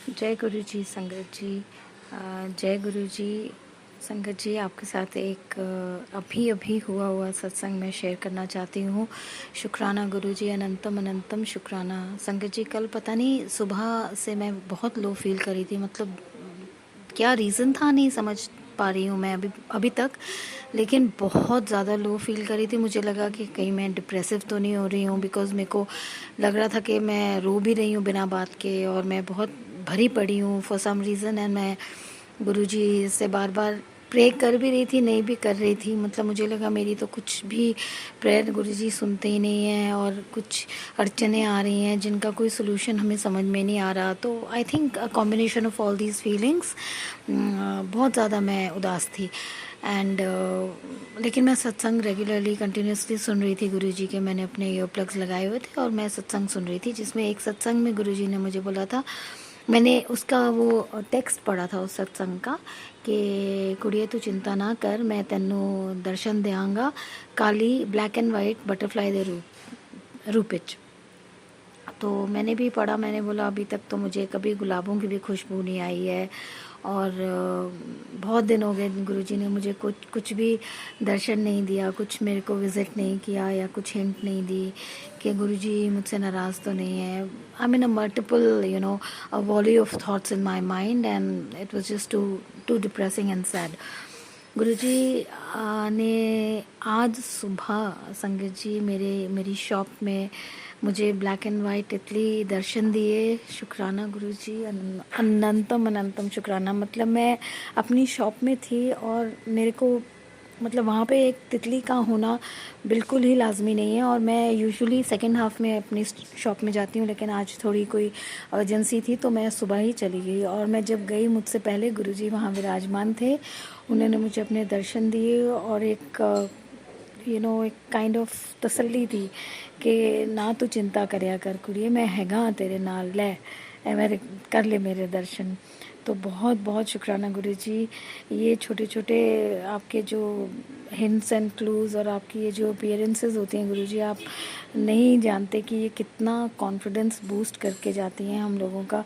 जय गुरु जी संगत जी। जय गुरु जी संगत जी। आपके साथ एक अभी अभी हुआ सत्संग मैं शेयर करना चाहती हूँ। शुक्राना गुरु जी, अनंतम अनंतम शुक्राना। संगत जी, कल पता नहीं सुबह से मैं बहुत लो फील करी थी। मतलब क्या रीज़न था नहीं समझ पा रही हूँ मैं अभी अभी तक, लेकिन बहुत ज़्यादा लो फील करी थी। मुझे लगा कि कहीं मैं डिप्रेसिव तो नहीं हो रही हूँ, बिकॉज़ मेरे को लग रहा था कि मैं रो भी रही हूँ बिना बात के, और मैं बहुत भरी पड़ी हूँ फॉर सम रीज़न। एंड मैं गुरुजी से बार बार प्रे कर भी रही थी, नहीं भी कर रही थी। मतलब मुझे लगा मेरी तो कुछ भी प्रेयर गुरुजी सुनते ही नहीं हैं, और कुछ अड़चने आ रही हैं जिनका कोई सोल्यूशन हमें समझ में नहीं आ रहा। तो I think a combination of all these feelings, बहुत ज़्यादा मैं उदास थी। एंड लेकिन मैं सत्संग रेगुलरली कंटिन्यूसली सुन रही थी गुरुजी के। मैंने अपने ईयर प्लग्स लगाए हुए थे और मैं सत्संग सुन रही थी, जिसमें एक सत्संग में गुरुजी ने मुझे बोला था, मैंने उसका वो टेक्स्ट पढ़ा था उस सत्संग का, कि कुड़िए तू चिंता ना कर, मैं तेनू दर्शन देंगा काली ब्लैक एंड वाइट बटरफ्लाई दे रूप विच। तो मैंने भी पढ़ा। मैंने बोला अभी तक तो मुझे कभी गुलाबों की भी खुशबू नहीं आई है, और बहुत दिन हो गए गुरुजी ने मुझे कुछ भी दर्शन नहीं दिया, कुछ मेरे को विज़िट नहीं किया, या कुछ हिंट नहीं दी कि गुरुजी मुझसे नाराज़ तो नहीं है। I mean uh multiple uh volley of thoughts in my mind, and it was just too depressing and sad. गुरुजी ने आज सुबह संगत जी मेरी शॉप में मुझे ब्लैक एंड वाइट तितली दर्शन दिए। शुक्राना गुरुजी, अनंतम अनंतम शुक्राना। मतलब मैं अपनी शॉप में थी और मेरे को, मतलब वहाँ पे एक तितली का होना बिल्कुल ही लाजमी नहीं है, और मैं यूजुअली सेकेंड हाफ में अपनी शॉप में जाती हूँ, लेकिन आज थोड़ी कोई अर्जेंसी थी तो मैं सुबह ही चली गई। और मैं जब गई, मुझसे पहले गुरुजी वहाँ विराजमान थे। उन्होंने मुझे अपने दर्शन दिए और एक एक काइंड ऑफ तसल्ली थी कि ना तू चिंता करया कर कुड़िए, मैं हैगा तेरे नाल, लै ए मेरे कर ले मेरे दर्शन। तो बहुत बहुत शुक्राना गुरुजी। ये छोटे छोटे आपके जो हिंट्स एंड क्लूज़ और आपकी ये जो अपीयरेंसेस होती हैं गुरुजी, आप नहीं जानते कि ये कितना कॉन्फिडेंस बूस्ट करके जाती हैं हम लोगों का।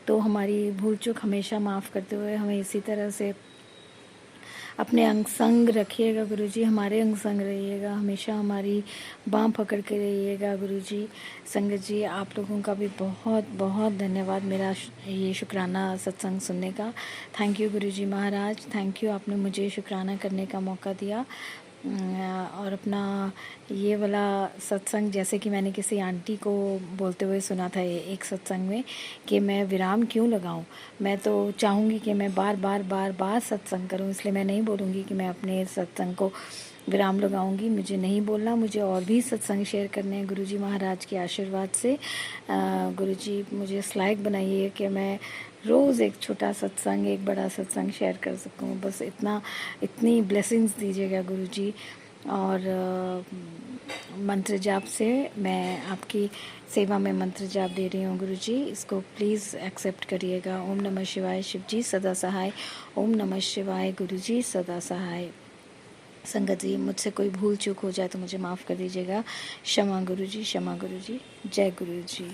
तो हमारी भूल चूक हमेशा माफ़ करते हुए हमें इसी तरह से अपने अंग संग रखिएगा गुरुजी, हमारे अंग संग रहिएगा, हमेशा हमारी बाँह पकड़ के रहिएगा गुरुजी। संगत जी, आप लोगों का भी बहुत बहुत धन्यवाद मेरा ये शुक्राना सत्संग सुनने का। Thank you Guruji Maharaj, thank you, आपने मुझे शुक्राना करने का मौका दिया। और अपना ये वाला सत्संग, जैसे कि मैंने किसी आंटी को बोलते हुए सुना था एक सत्संग में, कि मैं विराम क्यों लगाऊं, मैं तो चाहूँगी कि मैं बार बार बार बार सत्संग करूं, इसलिए मैं नहीं बोलूँगी कि मैं अपने सत्संग को विराम लगाऊंगी। मुझे नहीं बोलना, मुझे और भी सत्संग शेयर करने हैं गुरुजी महाराज के आशीर्वाद से। गुरुजी मुझे इस लायक बनाइए कि मैं रोज़ एक छोटा सत्संग, एक बड़ा सत्संग शेयर कर सकूं। बस इतनी ब्लेसिंग्स दीजिएगा गुरुजी। और मंत्र जाप से मैं आपकी सेवा में मंत्र जाप दे रही हूँ गुरुजी, इसको प्लीज़ एक्सेप्ट करिएगा। ओम नमः शिवाय शिव जी सदा सहाय, ओम नमः शिवाय गुरुजी सदा सहाय। संगत जी, मुझसे कोई भूल चूक हो जाए तो मुझे माफ़ कर दीजिएगा। क्षमा गुरुजी, क्षमा गुरुजी। जय गुरुजी।